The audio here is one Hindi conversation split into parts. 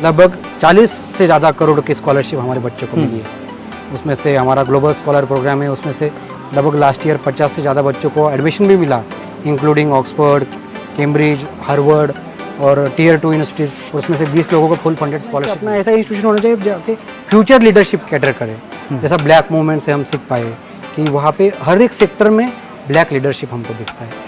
लगभग 40 से ज़्यादा करोड़ की स्कॉलरशिप हमारे बच्चों को मिली है। उसमें से हमारा ग्लोबल स्कॉलर प्रोग्राम है, उसमें से लगभग लास्ट ईयर 50 से ज़्यादा बच्चों को एडमिशन भी मिला, इंक्लूडिंग ऑक्सफोर्ड, कैम्ब्रिज, हार्वर्ड और टीयर 2 यूनिवर्सिटीज़। उसमें से 20 लोगों को फुल फंडेड स्कॉलरशिप। अपना ऐसा इंस्टीट्यूशन होना चाहिए जहाँ फ्यूचर लीडरशिप कैटर करे। जैसा ब्लैक मूवमेंट से हम सीख पाए कि वहाँ पे हर एक सेक्टर में ब्लैक लीडरशिप हमको दिखता है।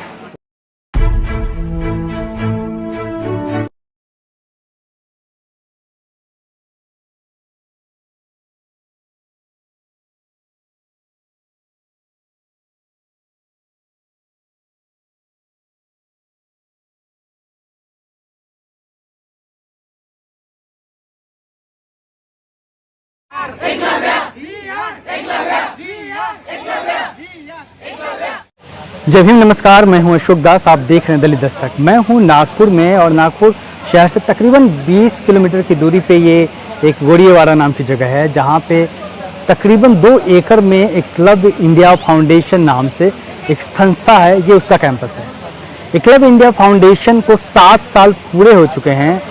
जय भीम, नमस्कार। मैं हूं अशोक दास, आप देख रहे हैं दलित दस्तक। मैं हूं नागपुर में और नागपुर शहर से तकरीबन 20 किलोमीटर की दूरी पे ये एक गोड़ियावाड़ा नाम की जगह है, जहां पे तकरीबन 2 एकड़ में एक क्लब इंडिया फाउंडेशन नाम से एक संस्था है, ये उसका कैंपस है। एक क्लब इंडिया फाउंडेशन को 7 साल पूरे हो चुके हैं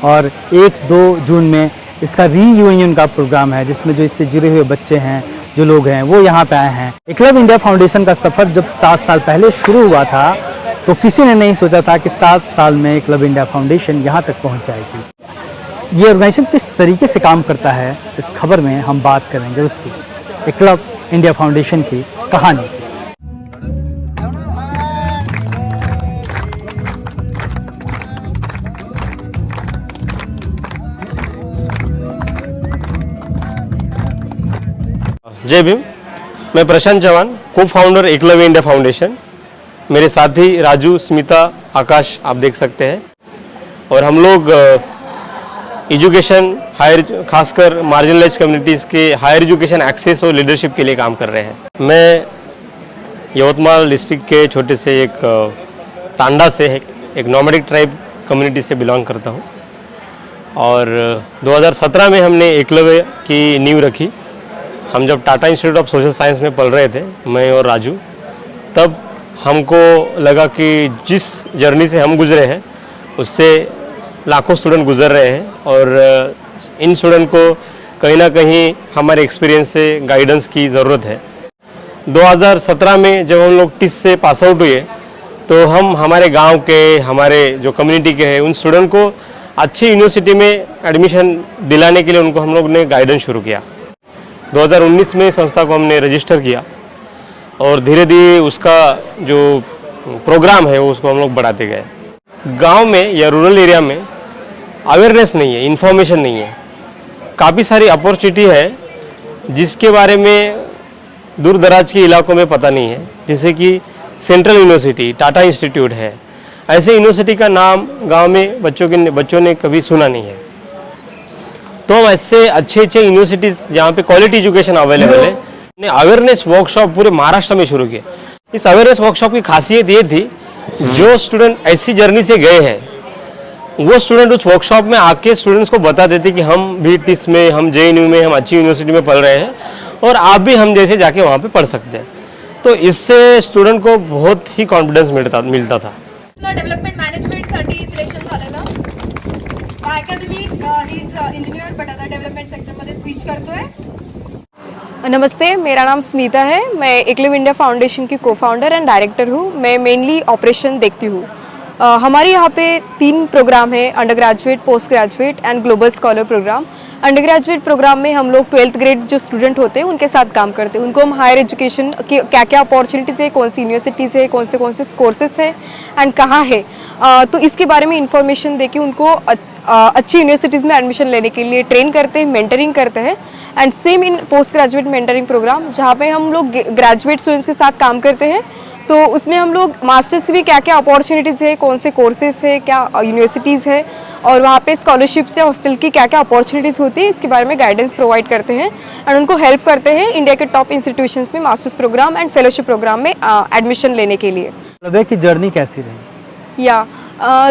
और 1-2 जून में इसका रीयूनियन का प्रोग्राम है, जिसमें जो इससे जुड़े हुए बच्चे हैं, जो लोग हैं, वो यहाँ पे आए हैं। क्लब इंडिया फाउंडेशन का सफ़र जब 7 साल पहले शुरू हुआ था तो किसी ने नहीं सोचा था कि 7 साल में क्लब इंडिया फाउंडेशन यहाँ तक पहुँच जाएगी। ये ऑर्गेनाइजेशन किस तरीके से काम करता है, इस खबर में हम बात करेंगे उसकी, एक क्लब इंडिया फाउंडेशन की कहानी की। जय भीम। मैं प्रशांत चौहान, को फाउंडर एकलव्य इंडिया फाउंडेशन। मेरे साथी राजू, स्मिता, आकाश आप देख सकते हैं। और हम लोग एजुकेशन हायर, खासकर मार्जिनलाइज कम्युनिटीज़ के हायर एजुकेशन एक्सेस और लीडरशिप के लिए काम कर रहे हैं। मैं यवतमाल डिस्ट्रिक्ट के छोटे से एक तांडा से एक नॉमेडिक ट्राइब कम्युनिटी से बिलोंग करता हूँ। और 2017 में हमने एकलव्य की नींव रखी। हम जब Tata institute of social science में पढ़ रहे थे, मैं और राजू, तब हमको लगा कि जिस जर्नी से हम गुजरे हैं उससे लाखों स्टूडेंट गुजर रहे हैं और इन स्टूडेंट को कहीं ना कहीं हमारे एक्सपीरियंस से गाइडेंस की ज़रूरत है। 2017 में जब हम लोग टिस से पास आउट हुए तो हम हमारे गांव के, हमारे जो कम्युनिटी के हैं, उन स्टूडेंट को अच्छी यूनिवर्सिटी में एडमिशन दिलाने के लिए उनको हम लोग ने गाइडेंस शुरू किया। 2019 में संस्था को हमने रजिस्टर किया और धीरे धीरे उसका जो प्रोग्राम है वो उसको हम लोग बढ़ाते गए। गांव में या रूरल एरिया में अवेयरनेस नहीं है, इन्फॉर्मेशन नहीं है। काफ़ी सारी अपॉर्चुनिटी है जिसके बारे में दूर दराज के इलाकों में पता नहीं है, जैसे कि सेंट्रल यूनिवर्सिटी, टाटा इंस्टीट्यूट है। ऐसे यूनिवर्सिटी का नाम गांव में बच्चों ने कभी सुना नहीं है। तो हम ऐसे अच्छे यूनिवर्सिटीज़ जहाँ पे क्वालिटी एजुकेशन अवेलेबल है, ने अवेयरनेस वर्कशॉप पूरे महाराष्ट्र में शुरू किया। इस अवेयरनेस वर्कशॉप की खासियत ये थी, जो स्टूडेंट ऐसी जर्नी से गए हैं वो स्टूडेंट उस वर्कशॉप में आके स्टूडेंट्स को बता देते कि हम भी टिस में, हम JNU में, हम अच्छी यूनिवर्सिटी में पढ़ रहे हैं और आप भी हम जैसे जाके वहाँ पे पढ़ सकते हैं। तो इससे स्टूडेंट को बहुत ही कॉन्फिडेंस मिलता था। डेव्हलपमेंट मॅनेजमेंटसाठी सिलेक्शन झालेलं academy, he is engineer but आता डेव्हलपमेंट सेक्टरमध्ये स्विच करतोय। नमस्ते, मेरा नाम स्मिता है। मैं एकलव्य इंडिया फाउंडेशन की को फाउंडर एंड डायरेक्टर हूँ। मैं मेनली ऑपरेशन देखती हूँ। हमारे यहाँ पे 3 प्रोग्राम है, undergraduate, postgraduate and global scholar programme. Undergraduate programme में हम लोग 12th ग्रेड जो स्टूडेंट होते हैं उनके साथ काम करते हैं। उनको हम हायर एजुकेशन की क्या क्या अपॉर्चुनिटीज़ है, कौन सी यूनिवर्सिटीज़ है, कौन से कोर्सेज है एंड कहाँ है, तो इसके बारे में इंफॉर्मेशन देके उनको अच्छी यूनिवर्सिटीज़ में एडमिशन लेने के लिए ट्रेन करते हैं, मेंटरिंग करते हैं। And same in postgraduate mentoring programme, जहाँ पे हम लोग ग्रेजुएट स्टूडेंट्स के साथ काम करते हैं। तो उसमें हम लोग मास्टर्स से भी क्या क्या अपॉर्चुनिटीज़ है, कौन से कोर्सेज है, क्या यूनिवर्सिटीज़ है और वहाँ पे स्कॉलरशिप से हॉस्टल की क्या क्या अपॉर्चुनिटीज़ होती है, इसके बारे में गाइडेंस प्रोवाइड करते हैं एंड उनको हेल्प करते हैं इंडिया के टॉप इंस्टीट्यूशंस में masters programme and fellowship programme में एडमिशन लेने के लिए। एकलव्य की जर्नी कैसी रही?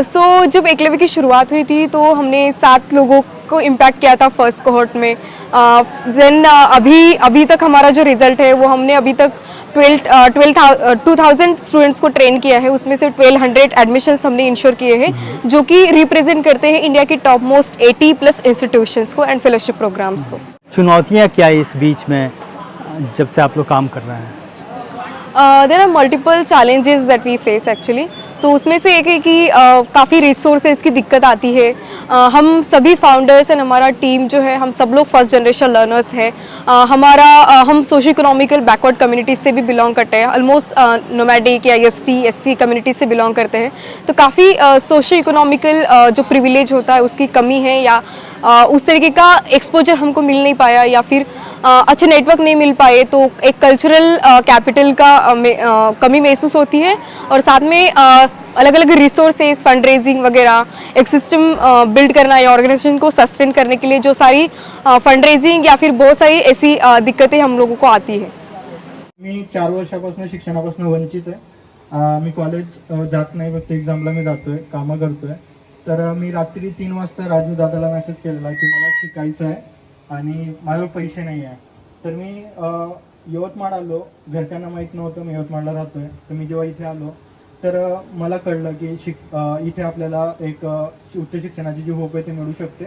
सो जब एकलव्य की शुरुआत हुई थी तो हमने 7 लोगों को इम्पैक्ट किया था फर्स्ट कोहॉर्ट में। देन अभी तक हमारा जो रिजल्ट है वो हमने अभी तक 2000 स्टूडेंट्स को ट्रेन किया है, उसमें से 1200 एडमिशन्स हमने इंश्योर किए हैं जो कि रिप्रेजेंट करते हैं इंडिया की टॉप मोस्ट 80+ इंस्टीट्यूशंस को एंड फेलोशिप प्रोग्राम्स को। चुनौतियाँ क्या है इस बीच में जब से आप लोग काम कर रहे हैं? There are multiple challenges that we face actually. तो उसमें से एक है कि काफ़ी रिसोर्सेज की दिक्कत आती है। हम सभी फाउंडर्स एंड हमारा टीम जो है, हम सब लोग फर्स्ट जनरेशन लर्नर्स हैं। हम सोशो इकोनॉमिकल बैकवर्ड कम्युनिटीज से भी बिलोंग करते हैं, ऑलमोस्ट नोमैडिक या ST कम्युनिटी से बिलोंग करते हैं। तो काफ़ी सोशो इकोनॉमिकल जो प्रिविलेज होता है उसकी कमी है, या उस तरीके का एक्सपोजर हमको मिल नहीं पाया, या फिर अच्छे नेटवर्क नहीं मिल पाए। तो एक कल्चरल कैपिटल का कमी महसूस होती है, और साथ में अलग अलग रिसोर्सेज, फंड रेजिंग वगैरह, एक सिस्टम बिल्ड करना या ऑर्गेनाइजेशन को सस्टेन करने के लिए जो सारी फंड रेजिंग या फिर बहुत सारी ऐसी दिक्कतें हम लोगों को आती है। मी 4 वर्षापासून शिक्षणापासून वंचित आहे। मी कॉलेज जात नाही, फक्त एक्झामला मी जातोय, कामं करतोय। तर मी रात्री 3 वाजता राजू दादाला मेसेज केलेला की मला शिकायचं आहे आणि माझ्याकडे पैसे नाही आहे। तर मी यवतमाळ आलो, घरच्यांना माहीत नव्हतं मी यवतमाळला राहतोय। तर मी जेव्हा इथे आलो तर मला कळलं की इथे आपल्याला एक उच्च शिक्षणाची जी होप आहे ती मिळू शकते।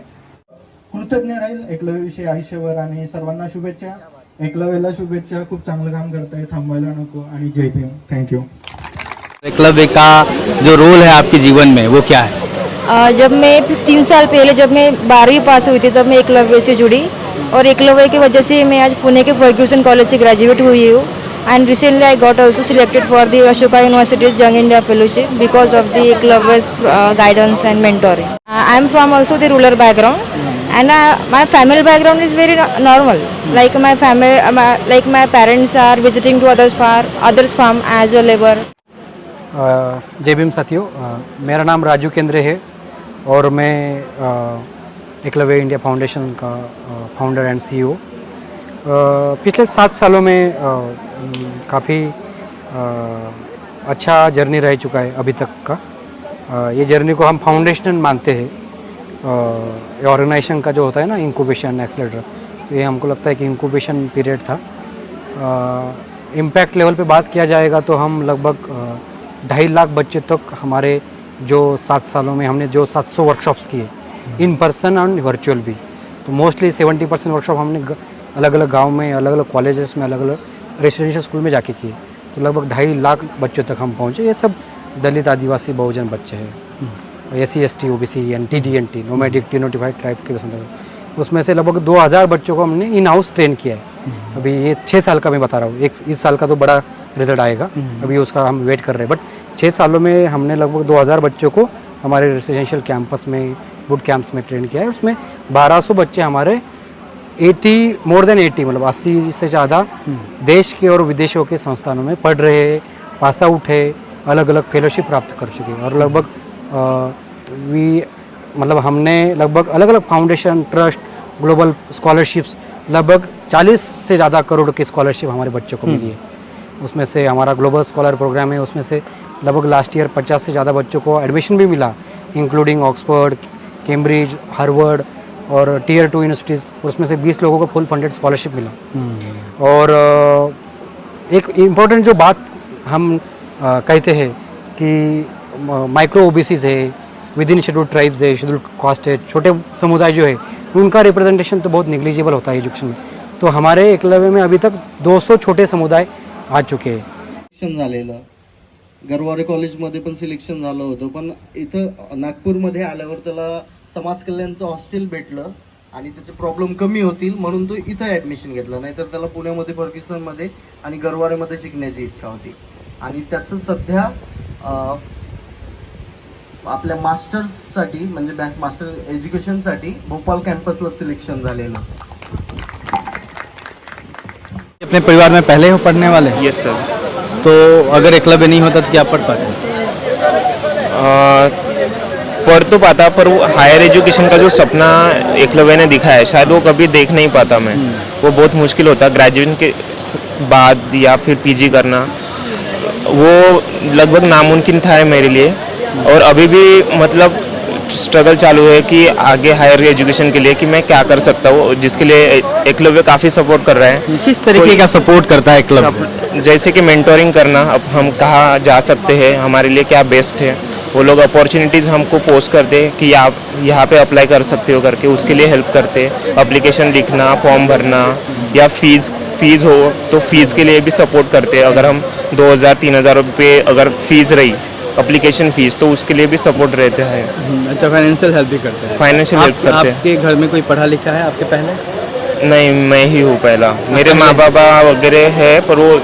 कृतज्ञ राहील एकलव्यविषयी आयुष्यभर आणि सर्वांना शुभेच्छा। एकलव्याला शुभेच्छा, खूप चांगलं काम करताय, थांबायला नको आणि जय भीम। थँक्यू। एकलव्य का जो रोल है आपके जीवन में वो क्या है? जब मैं 3 साल पहले जब मैं 12वीं पास हुई थी तब मैं एकलव्य से जुड़ी, और एकलव्य की वजह से मैं आज पुणे के फर्ग्यूसन कॉलेज से ग्रेजुएट हुई हूँ। And recently I got also selected for the Ashoka universities young India fellowship because of the Eklavya's guidance and mentoring. I am from also the rural background, and my family background is very normal. Like my family, like my parents are visiting to others farm as a labor. जय भीम साथियों, मेरा नाम राजू केंद्रे है और मैं एकलव्य इंडिया फाउंडेशन का फाउंडर एंड CEO। पिछले 7 सालों में काफ़ी अच्छा जर्नी रह चुका है अभी तक का। ये जर्नी को हम फाउंडेशन मानते हैं। ये ऑर्गेनाइजेशन का जो होता है ना, इंक्यूबेशन एक्सेलरेटर, तो ये हमको लगता है कि इंक्यूबेशन पीरियड था। इम्पैक्ट लेवल पे बात किया जाएगा तो हम लगभग 2.5 लाख बच्चे तक हमारे जो 7 सालों में हमने जो 700 वर्कशॉप्स किए, इन पर्सन एंड वर्चुअल भी, तो मोस्टली 70% वर्कशॉप हमने अलग अलग गांव में, अलग अलग कॉलेजेस में, अलग अलग रेसिडेंशियल स्कूल में जाके किए। तो लगभग 2.5 लाख बच्चों तक हम पहुँचे। ये सब दलित, आदिवासी, बहुजन बच्चे हैं, SC ST OBC NT DNT nomadic denotified tribe के पसंद। उसमें से लगभग 2000 बच्चों को हमने इन हाउस ट्रेन किया है। अभी ये 6 साल का मैं बता रहा हूँ, इस साल का तो बड़ा रिजल्ट आएगा, अभी उसका हम वेट कर रहे हैं। बट 6 सालों में हमने लगभग 2000 बच्चों को हमारे रेसिडेंशियल कैंपस में, बूट कैंप्स में ट्रेन किया है। उसमें 1200 बच्चे हमारे 80 मतलब 80 से ज़्यादा देश के और विदेशों के संस्थानों में पढ़ रहे हैं, पास आउट है, अलग अलग फेलोशिप प्राप्त कर चुके हैं। और लगभग मतलब हमने लगभग अलग अलग फाउंडेशन, ट्रस्ट, ग्लोबल स्कॉलरशिप्स, लगभग 40 से ज़्यादा करोड़ की स्कॉलरशिप हमारे बच्चों को मिली है। उसमें से हमारा ग्लोबल स्कॉलर प्रोग्राम है, उसमें से लगभग लास्ट ईयर 50 से ज़्यादा बच्चों को एडमिशन भी मिला, इंक्लूडिंग ऑक्सफोर्ड, कैम्ब्रिज, हार्वर्ड और Tier 2 यूनिवर्सिटीज़। उसमें से 20 लोगों को फुल फंडेड स्कॉलरशिप मिला। और एक इम्पोर्टेंट जो बात हम कहते हैं कि माइक्रो OBCs है, विद इन शेड्यूल ट्राइब्स है, शेड्यूल कास्ट है, छोटे समुदाय जो है उनका रिप्रेजेंटेशन तो बहुत निग्लिजिबल होता है एजुकेशन में। तो हमारे एकलव्य में अभी तक 200 छोटे समुदाय आ चुके हैं। सिलेक्शन झालेलं, गरवारे कॉलेजमध्ये पण सिलेक्शन झालं होतं, पण इथं नागपूरमध्ये आल्यावर त्याला समाज कल्याणचं हॉस्टेल भेटलं आणि त्याचे प्रॉब्लेम कमी होतील म्हणून तो इथं ॲडमिशन घेतलं, नाहीतर त्याला पुण्यामध्ये फर्ग्युसनमध्ये आणि गरवारेमध्ये शिकण्याची इच्छा होती। आणि त्याचं सध्या आपल्या मास्टर्ससाठी म्हणजे मास्टर एज्युकेशनसाठी भोपाळ कॅम्पसला सिलेक्शन झालेलं। अपने परिवार में पहले हो पढ़ने वाले? Yes sir. तो अगर एकलव्य नहीं होता तो क्या पढ़ पाते? पढ़ तो पाता, पर वो हायर एजुकेशन का जो सपना एकलव्य ने दिखाया है शायद वो कभी देख नहीं पाता मैं। वो बहुत मुश्किल होता, ग्रेजुएशन के बाद या फिर PG करना वो लगभग नामुमकिन था मेरे लिए। और अभी भी मतलब स्ट्रगल चालू है कि आगे हायर एजुकेशन के लिए कि मैं क्या कर सकता हूँ, जिसके लिए एकलव्य काफ़ी सपोर्ट कर रहा है। किस तरीके का सपोर्ट करता है क्लब? जैसे कि मेंटोरिंग करना, अब हम कहाँ जा सकते हैं, हमारे लिए क्या बेस्ट है, वो लोग अपॉर्चुनिटीज़ हमको पोस्ट करते हैं कि आप यहाँ पे अप्लाई कर सकते हो करके, उसके लिए हेल्प करते हैं। एप्लीकेशन लिखना, फॉर्म भरना, या फीस हो तो फीस के लिए भी सपोर्ट करते हैं। अगर हम 2000-3000 रुपये अगर फीस रही एप्लीकेशन फीस, तो उसके लिए भी सपोर्ट रहते हैं। अच्छा, फाइनेंशियल हेल्प भी करते हैं? फाइनेंशियल हेल्प करते हैं। आपके घर में कोई पढ़ा लिखा है आपके पहले? नहीं, मैं ही हूँ पहला। मेरे माँ बाबा वगैरह है, पर वो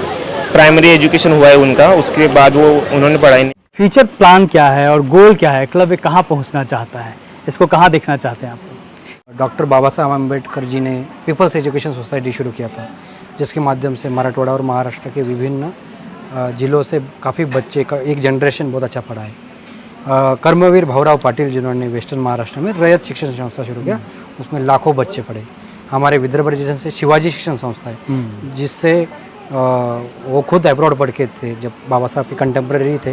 प्राइमरी एजुकेशन हुआ है उनका, उसके बाद वो उन्होंने पढ़ाई नहीं। फ्यूचर प्लान क्या है और गोल क्या है? क्लब में कहाँ पहुँचना चाहता है, इसको कहाँ देखना चाहते हैं आप? डॉक्टर बाबा साहब अम्बेडकर जी ने पीपल्स एजुकेशन सोसाइटी शुरू किया था, जिसके माध्यम से मराठवाड़ा और महाराष्ट्र के विभिन्न जिलों से काफ़ी बच्चे का एक जनरेशन बहुत अच्छा पढ़ा है। कर्मवीर भाऊराव पाटिल जिन्होंने वेस्टर्न महाराष्ट्र में रयत शिक्षण संस्था शुरू किया, उसमें लाखों बच्चे पढ़े। हमारे विदर्भ रीजन से शिवाजी शिक्षण संस्था है, जिससे वो खुद अब्रॉड पढ़ के थे, जब बाबा साहब के कंटेम्प्रेरी थे,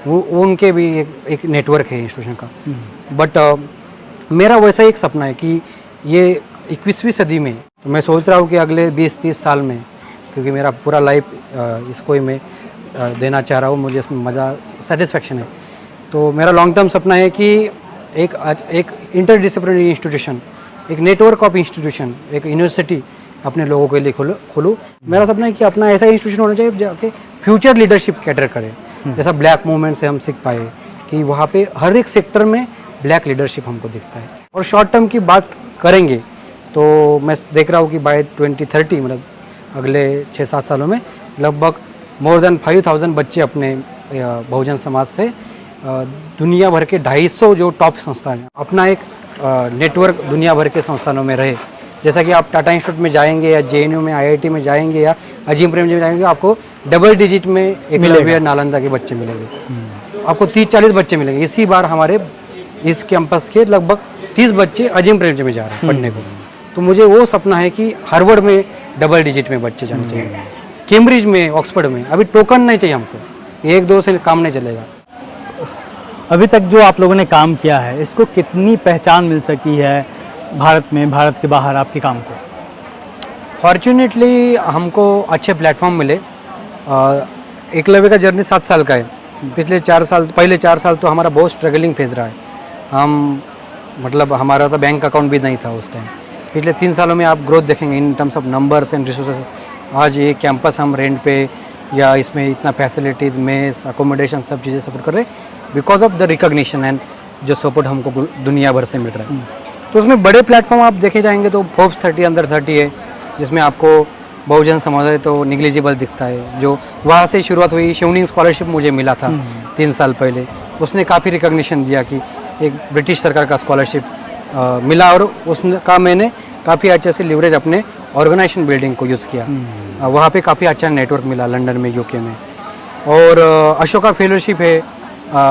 वो उनके भी एक नेटवर्क है इंस्टीट्यूशन का। बट मेरा वैसा एक सपना है कि ये 21वीं सदी में, तो मैं सोच रहा हूँ कि अगले 20-30 साल में, क्योंकि मेरा पूरा लाइफ इसको ही मैं देना चाह रहा हूँ, मुझे इसमें मज़ा सेटिस्फेक्शन है, तो मेरा लॉन्ग टर्म सपना है कि एक इंटरडिसिप्लिनरी इंस्टीट्यूशन, एक नेटवर्क ऑफ इंस्टीट्यूशन, एक यूनिवर्सिटी अपने लोगों के लिए खोलूँ। मेरा सपना है कि अपना ऐसा इंस्टीट्यूशन होना चाहिए जाके फ्यूचर लीडरशिप कैटर करे, जैसा ब्लैक मूवमेंट से हम सीख पाए कि वहाँ पे हर एक सेक्टर में ब्लैक लीडरशिप हमको दिखता है। और शॉर्ट टर्म की बात करेंगे तो मैं देख रहा हूँ कि बाय 2030, मतलब अगले 6-7 सालों में लगभग मोर देन 5000 बच्चे अपने बहुजन समाज से दुनिया भर के 250 जो टॉप संस्थान हैं, अपना एक नेटवर्क दुनिया भर के संस्थानों में रहे। जैसा कि आप टाटा इंस्टीट्यूट में जाएंगे या JNU में, IIT में जाएंगे या अजीम प्रेमजी में जाएंगे, आपको डबल डिजिट में एकलव्य नालंदा के बच्चे मिलेंगे, आपको 30-40 बच्चे मिलेंगे। इसी बार हमारे इस कैंपस के लगभग 30 बच्चे अजीम प्रेमजी में जा रहे हैं पढ़ने को। तो मुझे वो सपना है कि हार्वर्ड में डबल डिजिट में बच्चे जाने चाहिए, कैम्ब्रिज में, ऑक्सफोर्ड में। अभी टोकन नहीं चाहिए हमको, 1-2 से काम नहीं चलेगा। अभी तक जो आप लोगों ने काम किया है, इसको कितनी पहचान मिल सकी है भारत में, भारत के बाहर आपके काम को? फॉर्चुनेटली हमको अच्छे प्लेटफॉर्म मिले। एकलव्य का जर्नी 7 साल का है। पहले 4 साल तो हमारा बहुत स्ट्रगलिंग फेज रहा है। हम मतलब हमारा तो बैंक अकाउंट भी नहीं था उस टाइम। पिछले 3 सालों में आप ग्रोथ देखेंगे in terms of numbers and resources. आज ये कैंपस हम रेंट पे या इसमें इतना फैसिलिटीज़, मेस, अकोमोडेशन, सब चीज़ें सपोर्ट कर रहे हैं because of the recognition and जो सपोर्ट हमको दुनिया भर से मिल रहा है। तो उसमें बड़े प्लेटफॉर्म आप देखे जाएंगे तो फोर्ब्स 30 अंडर 30 है, जिसमें आपको बहुजन समाज तो निग्लिजिबल दिखता है। जो वहाँ से शुरुआत हुई, शिवनिंग स्कॉलरशिप मुझे मिला था 3 साल पहले, उसने काफ़ी रिकॉग्निशन दिया कि एक ब्रिटिश सरकार का स्कॉलरशिप मिला, और उसका मैंने काफ़ी अच्छे से लिवरेज अपने ऑर्गेनाइजेशन बिल्डिंग को यूज़ किया। वहाँ पे काफ़ी अच्छा नेटवर्क मिला लंदन में, UK में। और अशोका फेलोशिप है,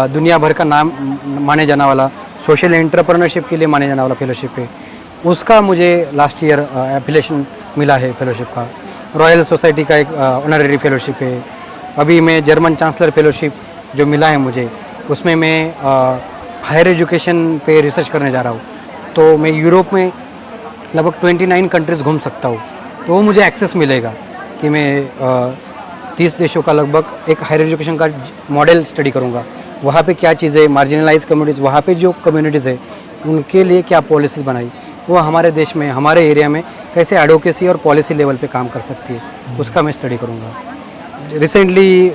दुनिया भर का नाम माने जाने वाला, सोशल एंटरप्रेन्योरशिप के लिए माने जाने वाला फेलोशिप है। उसका मुझे लास्ट ईयर एफिलिएशन मिला है फेलोशिप का। रॉयल सोसाइटी का एक ऑनररी फेलोशिप है। अभी मैं जर्मन चांसलर फेलोशिप जो मिला है मुझे, उसमें मैं हायर एजुकेशन पे रिसर्च करने जा रहा हूँ। तो मैं यूरोप में लगभग 29 कंट्रीज़ घूम सकता हूँ, तो वो मुझे एक्सेस मिलेगा कि मैं 30 देशों का लगभग एक हायर एजुकेशन का मॉडल स्टडी करूँगा। वहाँ पे क्या चीज़ें, मार्जिनलाइज कम्युनिटीज़, वहाँ पे जो कम्युनिटीज़ है उनके लिए क्या पॉलिसीज़ बनाई, वो हमारे देश में, हमारे एरिया में कैसे एडवोकेसी और पॉलिसी लेवल पे काम कर सकती है, उसका मैं स्टडी करूँगा। रिसेंटली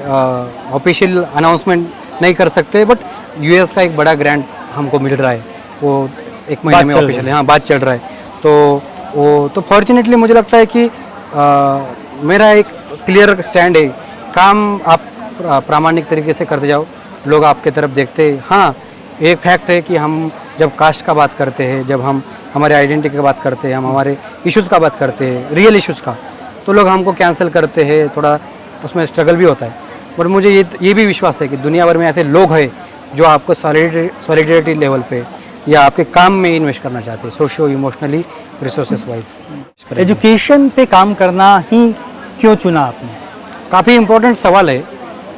ऑफिशियल अनाउंसमेंट नहीं कर सकते, बट US का एक बड़ा ग्रांट हमको मिल रहा है, वो 1 महीने में ऑफिशियल, हाँ बात चल रहा है। तो फॉर्चुनेटली मुझे लगता है कि मेरा एक क्लियर स्टैंड है, काम आप प्रामाणिक तरीके से करते जाओ, लोग आपके तरफ देखते हैं। हाँ, एक फैक्ट है कि हम जब कास्ट का बात करते हैं, जब हम हमारे आइडेंटिटी की बात करते हैं, हम हमारे इश्यूज़ का बात करते हैं, रियल इश्यूज़ का, तो लोग हमको कैंसिल करते हैं, थोड़ा उसमें स्ट्रगल भी होता है। पर मुझे ये भी विश्वास है कि दुनिया भर में ऐसे लोग हैं जो आपको सॉलिडेरिटी लेवल पे या आपके काम में इन्वेस्ट करना चाहते हैं, socio emotionally, resources wise. Education पे काम करना ही क्यों चुना आपने? काफ़ी इम्पोर्टेंट सवाल है,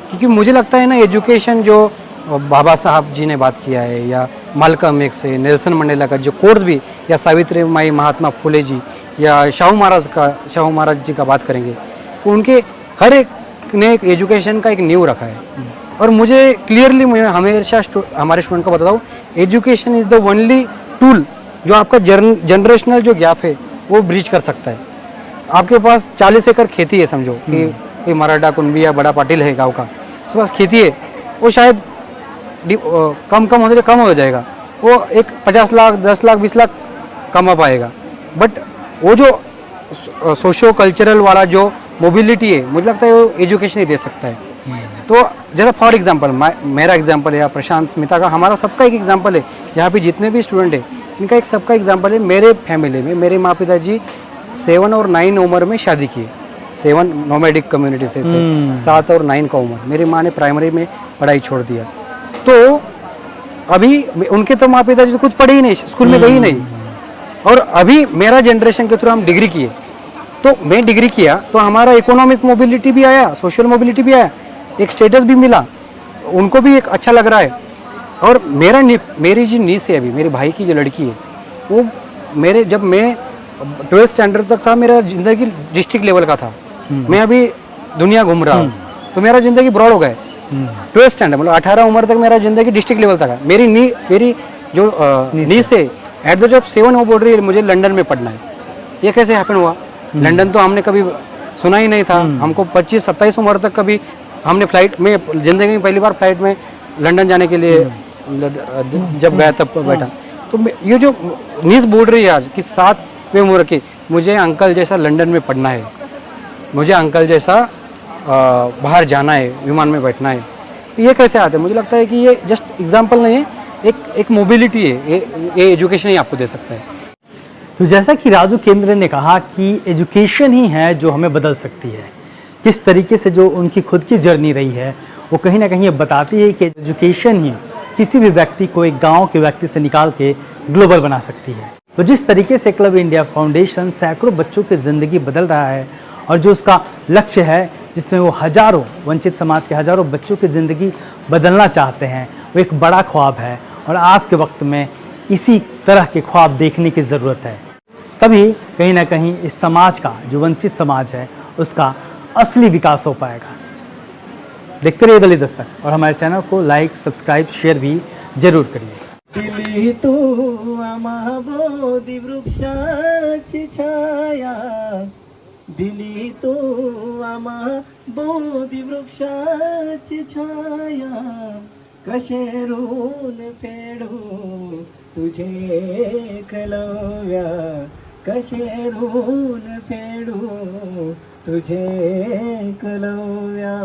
क्योंकि मुझे लगता है ना, एजुकेशन जो बाबा साहब जी ने बात किया है या मालकम एक्स है, नेल्सन मंडेला का जो कोर्स भी, या सावित्री माई महात्मा फुले जी या शाहू महाराज जी का बात करेंगे, उनके हर एक ने एक एजुकेशन का एक नींव रखा है। और मुझे क्लियरली, मैं हमेशा हमारे स्टूडेंट को बताता हूँ, education is the only tool जो आपका जनरेशनल जो गैप है वो ब्रिज कर सकता है। आपके पास 40 एकड़ खेती है, समझो कि मराठा कुंभी या बड़ा पाटिल है गांव का, उसके पास खेती है, वो शायद कम होने से कम हो जाएगा, वो एक 50 लाख 10 लाख 20 लाख कमा पाएगा। बट वो जो सोशो कल्चरल वाला जो मोबिलिटी है, मुझे लगता है वो एजुकेशन ही दे सकता है। तो जैसा फॉर एग्जांपल मेरा एग्जांपल है या प्रशांत स्मिता का, हमारा सबका एक एग्जांपल है, यहाँ पे जितने भी स्टूडेंट है इनका एक सबका एग्जांपल है। मेरे फैमिली में मेरे माँ पिताजी 7 और 9 उम्र में शादी किए, 7 नोमैडिक कम्युनिटी से थे, 7 और 9 का उम्र, मेरी माँ ने प्राइमरी में पढ़ाई छोड़ दिया। तो अभी उनके तो माँ पिताजी तो कुछ पढ़े ही नहीं, स्कूल में गए ही नहीं, और अभी मेरा जनरेशन के थ्रू हम डिग्री किए। तो मैं डिग्री किया तो हमारा इकोनॉमिक मोबिलिटी भी आया, सोशल मोबिलिटी भी आया, एक स्टेटस भी मिला, उनको भी एक अच्छा लग रहा है। और मेरी जो नीस है, अभी मेरे भाई की जो लड़की है, वो जब मैं 12th स्टैंडर्ड तक था, मेरा ज़िंदगी डिस्ट्रिक्ट लेवल का था। मैं अभी दुनिया घूम रहा हूँ, तो मेरा ज़िंदगी ब्रॉड हो गया। 12th स्टैंडर्ड मतलब 18 उम्र तक मेरा ज़िंदगी डिस्ट्रिक्ट लेवल तक है। मेरी जो नीस है, एट द जॉब 7 वो बोल रही है मुझे लंदन में पढ़ना है। ये कैसे हैपन हुआ? लंदन तो हमने कभी सुना ही नहीं था। हमको 25-27 उम्र तक कभी हमने फ्लाइट में, ज़िंदगी में पहली बार फ्लाइट में लंदन जाने के लिए जब गया तब बैठा। तो ये जो नीस बोल रही है आज कि 7वें उम्र की, मुझे अंकल जैसा लंदन में पढ़ना है, मुझे अंकल जैसा बाहर जाना है, विमान में बैठना है, ये कैसे आते हैं? मुझे लगता है कि ये जस्ट एग्जाम्पल नहीं है, एक मोबिलिटी है, ये एजुकेशन ही आपको दे सकता है। तो जैसा कि राजू केंद्र ने कहा कि एजुकेशन ही है जो हमें बदल सकती है। किस तरीके से जो उनकी खुद की जर्नी रही है, वो कहीं ना कहीं ये बताती है कि एजुकेशन ही किसी भी व्यक्ति को एक गांव के व्यक्ति से निकाल के ग्लोबल बना सकती है। तो जिस तरीके से क्लब इंडिया फाउंडेशन सैकड़ों बच्चों की ज़िंदगी बदल रहा है, और जो उसका लक्ष्य है जिसमें वो हज़ारों वंचित समाज के हज़ारों बच्चों की ज़िंदगी बदलना चाहते हैं, वो एक बड़ा ख्वाब है। और आज के वक्त में इसी तरह के ख्वाब देखने की ज़रूरत है, तभी कहीं ना कहीं इस समाज का, जो वंचित समाज है, उसका असली विकास हो पाएगा। देखते रहिए दलित दस्तक, और हमारे चैनल को लाइक, सब्सक्राइब, शेयर भी जरूर करिए। दिली तू आम्हा बोधी वृक्षाची छाया, दिली तू आम्हा बोधी वृक्षाची छाया, कशे ऋण फेडू तुझे एकलव्या, कशे ऋण फेडू तुझे एकलव्या।